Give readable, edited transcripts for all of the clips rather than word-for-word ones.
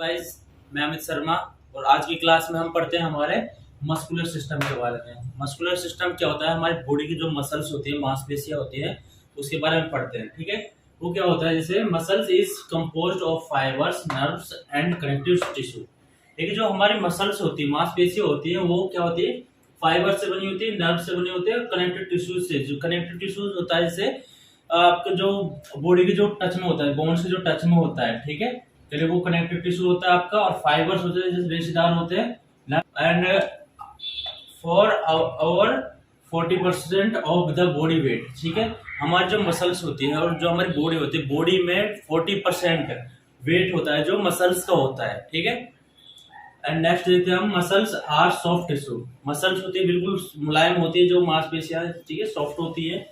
Guys, मैं अमित शर्मा और आज की क्लास में हम पढ़ते हैं हमारे मस्कुलर सिस्टम के बारे में। मस्कुलर सिस्टम क्या होता है? हमारी बॉडी की जो मसल्स होती है, मांसपेशियां होती हैं, उसके बारे में पढ़ते हैं। ठीक है, वो क्या होता है? जैसे muscles is composed of fibres, nerves and connective tissue. ठीक है, जो हमारी मसल्स होती है, मांसपेशियां होती है, वो क्या होती है? फाइबर से बनी होती है, नर्व से बनी होती है, कनेक्टिव टिश्यूज से। जो कनेक्टिव टिश्यूज होता है, जैसे आपका जो बॉडी के जो टच में होता है, बोन्स के जो टच में होता है। ठीक है, चलिए वो कनेक्टिव टिश्यू होता है आपका, और फाइबर्स होते हैं जैसे रेशेदार होते हैं। And for our 40% of the body weight. ठीक है, हमारी जो मसल्स होती है और जो हमारी बॉडी होती है, बॉडी में 40% वेट होता है जो मसल्स का होता है। ठीक है, एंड नेक्स्ट देखते हैं हम, muscles are soft tissue. Muscles होती है बिल्कुल मुलायम होती है, जो मांसपेशियां, ठीक है, सॉफ्ट होती है।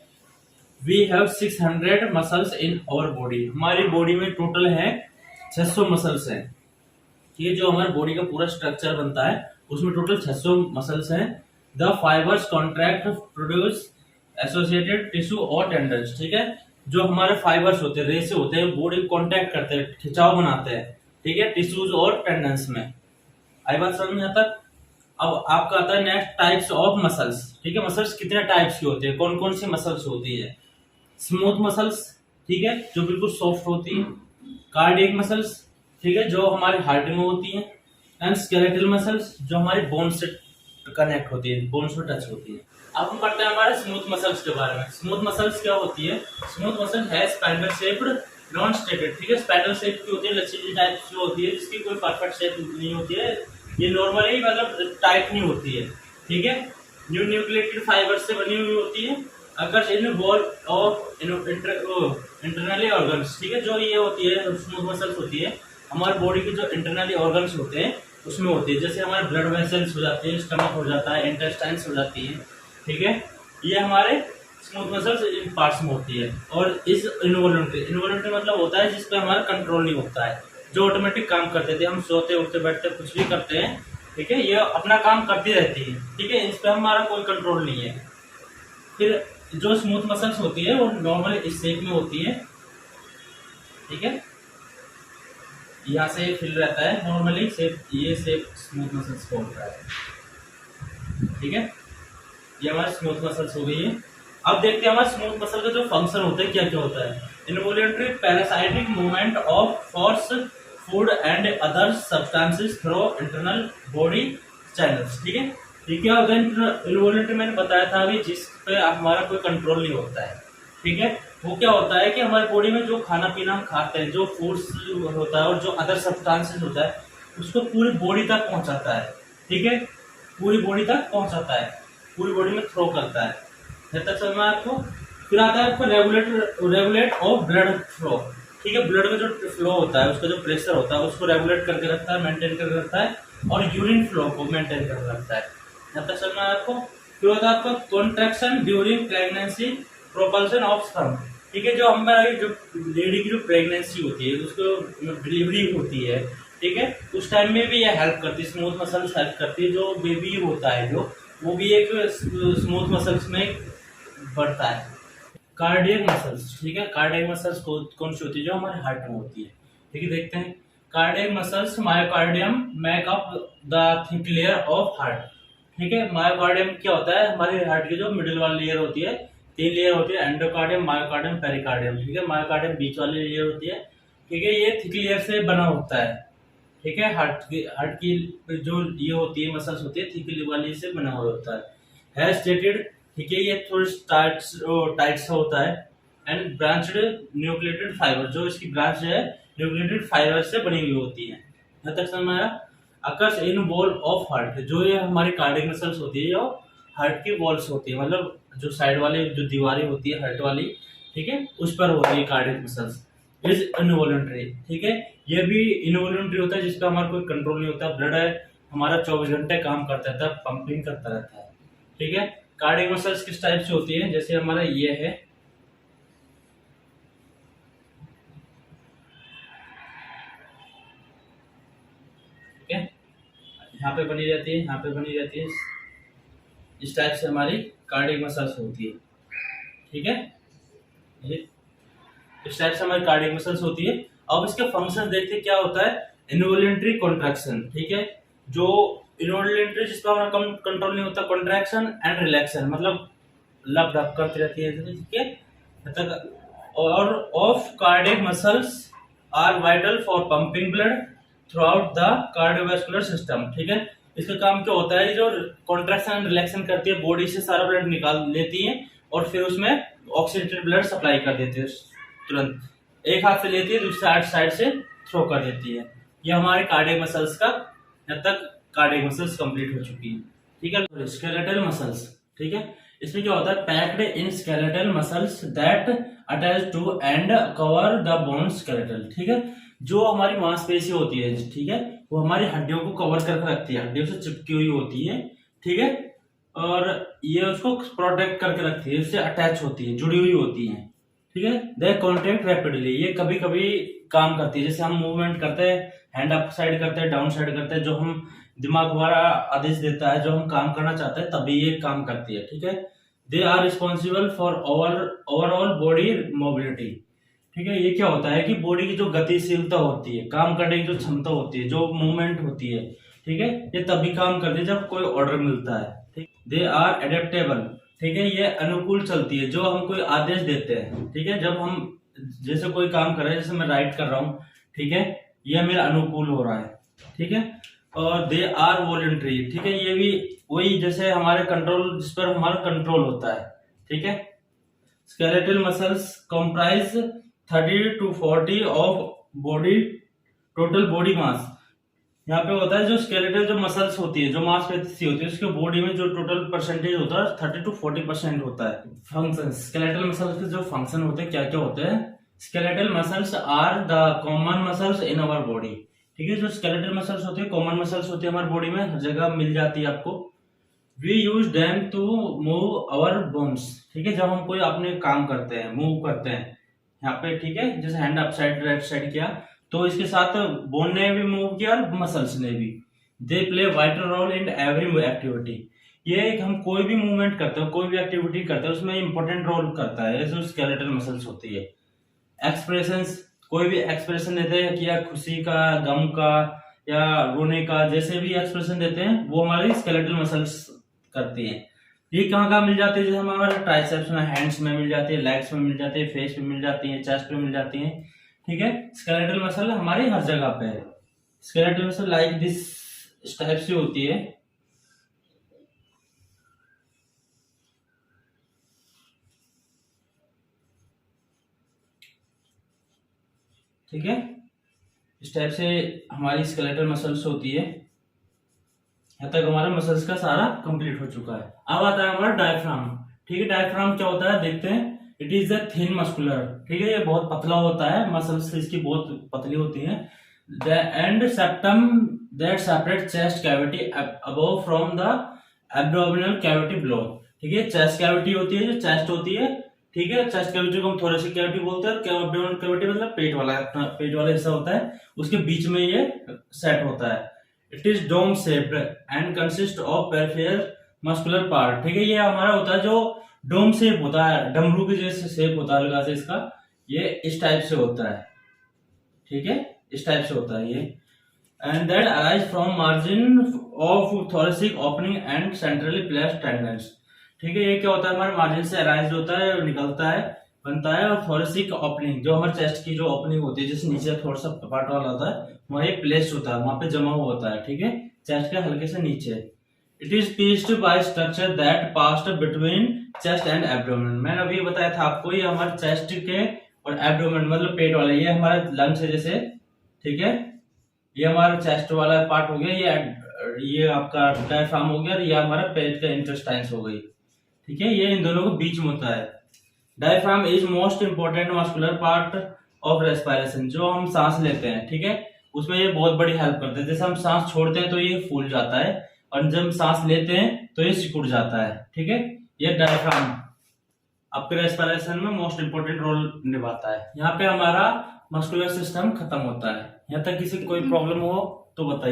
We have 600 muscles in our body. हमारी बॉडी में टोटल है 600 मसल्स हैं। ये जो हमारे बॉडी का पूरा स्ट्रक्चर बनता है, उसमें टोटल 600 मसल्स हैं। The fibres contract produce associated tissue और टेंडन्स। ठीक है, जो हमारे फाइबर्स होते हैं, रेसे होते हैं, बॉडी कॉन्टैक्ट करते हैं, खिंचाव बनाते हैं। ठीक है, टिश्यूज और टेंडन्स में। आई बात समझ में आता? अब आपका आता है नेक्स्ट टाइप्स ऑफ मसल्स। ठीक है, मसल्स कितने टाइप्स की होती है, कौन कौन सी मसल्स होती है? स्मूथ मसल्स, ठीक है, जो बिल्कुल सॉफ्ट होती है। कार्डियक मसल्स, ठीक है, जो हमारे हार्ट में होती है। एंड स्केलेटल मसल्स, जो हमारी बोन से कनेक्ट होती है, बोन से टच होती है। अब हम पढ़ते हैं हमारे स्मूथ मसल्स के बारे में। स्मूथ मसल्स क्या होती है? स्मूथ मसल है स्पाइरल शेप्ड, नॉन स्ट्रेटेड। ठीक है, स्पाइरल शेप की होती है, लचीली टाइप की होती है, जिसकी कोई परफेक्ट शेप नहीं होती है। ये नॉर्मली मतलब टाइट नहीं होती है। ठीक है, न्यूक्लिएटेड फाइबर से बनी हुई होती है। अगर in wall of internally organs. ठीक है, जो ये होती है स्मूथ मसल्स होती है, हमारे बॉडी के जो इंटरनली ऑर्गन्स होते हैं उसमें होती है। जैसे हमारे ब्लड वेसल्स हो जाते हैं, स्टमक हो जाता है, इंटेस्टाइन्स हो जाती है। ठीक है, ये हमारे स्मूथ मसल्स इन पार्ट्स में होती है। और इस इनवॉल्यूंटरी मतलब होता है जिस पे हमारा कंट्रोल नहीं होता है, जो ऑटोमेटिक काम करते थे। हम सोते उठते बैठते कुछ भी करते हैं, ठीक है, ये अपना काम करती रहती है। ठीक है, इस पे हमारा कोई कंट्रोल नहीं है। फिर जो स्मूथ मसल्स होती है वो नॉर्मली इस शेप में होती है। ठीक है, यहाँ से फिल रहता है नॉर्मली शेप, ये शेप स्मूथ मसल्स को होता है। ठीक है, ये हमारी स्मूथ मसल्स हो गई है। अब देखते हैं हमारे स्मूथ मसल का जो फंक्शन होता है क्या क्या होता है। Involuntary parasitic movement of force food and other substances through internal body channels. ठीक है, ठीक है, इनवॉल्यूंटरी मैंने बताया था अभी, जिस पे हमारा कोई कंट्रोल नहीं होता है। ठीक है, वो क्या होता है कि हमारी बॉडी में जो खाना पीना हम खाते हैं, जो फूड्स होता है और जो अदर सब्सटेंसेस होता है, उसको पूरी बॉडी तक पहुंचाता है। ठीक है, पूरी बॉडी तक पहुंचाता है, पूरी बॉडी में थ्रो करता है। जब तक समझ में आपको। फिर आता है आपको रेगुलेट ऑफ ब्लड फ्लो। ठीक है, ब्लड में जो फ्लो होता है, उसका जो प्रेशर होता है, उसको रेगुलेट करके रखता है, मेंटेन करके रखता है, और यूरिन फ्लो को मेंटेन करके रखता है। जब तक समझ में आपको। फिर होता है आपका contraction during pregnancy, propulsion of sperm. ठीक है, जो हमारी जो लेडी की जो प्रेगनेंसी होती है, उसको डिलीवरी होती है, ठीक है, उस टाइम में भी ये हेल्प करती है, स्मूथ मसल्स हेल्प करती है। जो बेबी होता है जो, वो भी एक स्मूथ मसल्स में बढ़ता है। कार्डियक मसल्स, ठीक है, कार्डियक मसल्स कौन सी होती है? जो हमारे हार्ट में होती है। ठीक है, देखते हैं। Cardiac muscles myocardium make up the thick layer of heart. ठीक है, मायोकार्डियम क्या होता है? हमारे हार्ट की जो मिडिल वाली लेयर होती है, 3 लेयर होती है, एंडोकार्डियम, मायोकार्डियम, पेरिकार्डियम। ठीक है, मायोकार्डियम बीच वाली लेयर होती है। ठीक है, ये थिक लेयर से बना होता है। ठीक है, हार्ट की जो ये होती है, मसल्स होती है, थिक वाली से बना हुआ होता है स्टेटेड। ठीक है, ये थोड़ी टाइट सा होता है। एंड ब्रांच्ड न्यूक्लिएटेड फाइबर, जो इसकी ब्रांच है न्यूक्लिएटेड फाइबर से बनी हुई होती है। यहाँ तक समझ में आया? Occurs in wall of heart, जो ये हमारी कार्डियक मसल्स होती है, जो हार्ट की वॉल्स होती है, मतलब जो साइड वाले जो दीवारें होती है हार्ट वाली, ठीक है, उस पर होती है कार्डियक मसल्स। Is involuntary. ठीक है, ये भी इनवॉलंटरी होता है, जिसका हमारा कोई कंट्रोल नहीं होता। ब्लड है हमारा 24 घंटे काम करता रहता है, पंपिंग करता रहता है। ठीक है, कार्डियक मसल्स किस टाइप से होती है? जैसे हमारा ये है, ठीक है, यहाँ पे बनी रहती है, यहाँ पे बनी रहती है। इस टाइप से हमारी कार्डियक मसल्स होती है। ठीक है, ये इस टाइप से हमारी कार्डियक मसल्स होती है। अब इसके फंक्शन देखते क्या होता है। इनवॉल्यूंटरी कॉन्ट्रैक्शन, ठीक है, जो इनवॉल्यूंटरी जिस पर हमारा कंट्रोल नहीं होता, कॉन्ट्रैक्शन एंड रिलैक्शन, मतलब लब डब करती रहती है, ठीक है, तक, और of cardiac muscles are vital for pumping blood throughout the cardiovascular system, ठीक है। इसका काम क्या होता है, जो कॉन्ट्रैक्शन एंड रिलैक्शन करती है, बॉडी से सारा ब्लड निकाल लेती है और फिर उसमें ऑक्सीजनेटेड ब्लड सप्लाई कर देती है तुरंत, एक हाथ से लेती है, दूसरे साइड से थ्रो कर देती है। ये हमारे कार्डियक मसल्स का, जब तक कार्डियक मसल्स कंप्लीट हो चुकी है, ठीक है। स्केलेटल मसल्स, ठीक है, इसमें क्या होता है, packed in skeletal muscles that attach to and cover the bone skeletal, ठीक है, जो हमारी मांसपेशी होती है, ठीक है, वो हमारी हड्डियों को कवर करके रखती है, हड्डियों से चिपकी हुई होती है, ठीक है, और ये उसको प्रोटेक्ट करके रखती है, उससे अटैच होती है, जुड़ी हुई होती है, ठीक है। दे कॉन्ट्रैक्ट रैपिडली, ये कभी कभी काम करती है, जैसे हम मूवमेंट करते हैं, हैंड अप साइड करते हैं, डाउन साइड करते हैं, जो हम दिमाग हमारा आदेश देता है, जो हम काम करना चाहते हैं तभी ये काम करती है, ठीक है। They are responsible for overall body mobility, ठीक है। ये क्या होता है कि बॉडी की जो गतिशीलता होती है, काम करने की जो क्षमता होती है, जो मूवमेंट होती है, ठीक है, ये तभी काम करती है जब कोई ऑर्डर मिलता है, ठीक। दे आर एडेप्टेबल, ठीक है, ये अनुकूल चलती है, जो हम कोई आदेश देते हैं, ठीक है, जब हम जैसे कोई काम कर रहे हैं, जैसे मैं राइट कर रहा हूँ, ठीक है, ये मेरा अनुकूल हो रहा है, ठीक है। और दे आर वॉलंटरी, ठीक है, ये भी वही जैसे हमारे कंट्रोल, जिस पर हमारा कंट्रोल होता है, ठीक है। Skeletal muscles comprise 30 to 40 of body total body mass, यहाँ पे होता है जो स्केलेटल जो मसल्स होती है, जो मांसपेशी होती है, उसके बॉडी में जो टोटल परसेंटेज होता है 30 to 40% होता है। फंक्शन, स्केलेटल मसल्स के जो फंक्शन होते हैं क्या क्या होते हैं, skeletal muscles are the common muscles in our body, ठीक है, जो स्केलेटल मसल्स होती है, कॉमन मसल्स होती है हमारी बॉडी में, हर जगह मिल जाती है आपको। We use them to move our bones, ठीक है, जब हम कोई अपने काम करते हैं, मूव करते हैं यहाँ पे, ठीक है, जैसे hand up side right side किया, तो इसके साथ बोन ने भी मूव किया और मसल्स ने भी। They play vital role in every activity, ये हम कोई भी मूवमेंट करते हैं, कोई भी एक्टिविटी करते हैं, उसमें इंपॉर्टेंट रोल करता है जो स्केलेटल मसल्स होती है। एक्सप्रेशंस, कोई भी एक्सप्रेशन देते हैं, या खुशी का, गम का, या रोने का, जैसे भी एक्सप्रेशन देते हैं वो हमारी स्केलेटल मसल्स करती है। ये कहाँ कहाँ मिल जाती है, जैसे हमारे ट्राइसेप्स में, हैंड्स में मिल जाती है, लेग्स में मिल जाती है, फेस में मिल जाती है, चेस्ट में मिल जाती है, ठीक है। स्केलेटल मसल हमारी हर जगह पे है। Skeletal muscle like this type से होती है, ठीक है, इस टाइप से हमारी स्केलेटल मसल्स होती है। यहाँ तक हमारा मसल्स का सारा कंप्लीट हो चुका है। अब आता है हमारा डायफ्राम, ठीक है। डायफ्राम क्या होता है देखते हैं। It is a thin muscular, ठीक है, ये बहुत पतला होता है, मसल्स इसकी बहुत पतली होती है। The end septum that separate chest cavity above from the abdominal cavity below, ठीक है। चेस्ट कैविटी होती है, जो चेस्ट होती है, ठीक है, चेस्ट कैविटी को हम थोरेसिक कैविटी बोलते हैं, और एब्डोमिनल कैविटी मतलब पेट वाला हिस्सा होता है, उसके बीच में ये सेट होता है। It is dome shaped and consist of peripheral muscular part, ठीक है, ये हमारा होता है जो डोम शेप होता है, डमरू के जैसे शेप होता है हल्का से इसका, ये इस टाइप से होता है, ठीक है, इस टाइप से होता है ये। And that arise from margin of thoracic opening and centrally placed tendons, ठीक है, ये क्या होता है, हमारे मार्जिन से अराइज होता है, निकलता है, बनता है, और थोरेसिक ओपनिंग जो हमारे चेस्ट की जो ओपनिंग होती है, जैसे नीचे थोड़ा सा पार्ट वाला होता है, वहाँ ये प्लेस्ड होता है, वहां पे जमा हुआ होता है, ठीक है, चेस्ट के हल्के से नीचे। It is pierced by structure that passed between chest and abdomen, मैंने अभी बताया था आपको, ये हमारे चेस्ट के और एब्डोमेन मतलब पेट वाला, ये हमारे लंग्स है जैसे, ठीक है, ये हमारा चेस्ट वाला पार्ट हो गया, ये आपका डायफ्राम हो गया, और ये हमारा पेट का इंटेस्टाइन्स हो गई, ठीक है, ये इन दोनों के बीच में होता है। Diaphragm is most important muscular part of respiration, जो हम सांस लेते हैं, ठीक है, उसमें ये बहुत बड़ी हेल्प करता है। जैसे हम सांस छोड़ते हैं तो ये फूल जाता है, और जब सांस लेते हैं तो ये सिकुड़ जाता है, ठीक है। ये डायफ्राम आपके रेस्पिरेशन में मोस्ट इंपोर्टेंट रोल निभाता है। यहाँ पे हमारा मस्कुलर सिस्टम खत्म होता है। यहाँ तक किसी कोई प्रॉब्लम हो तो बताइए।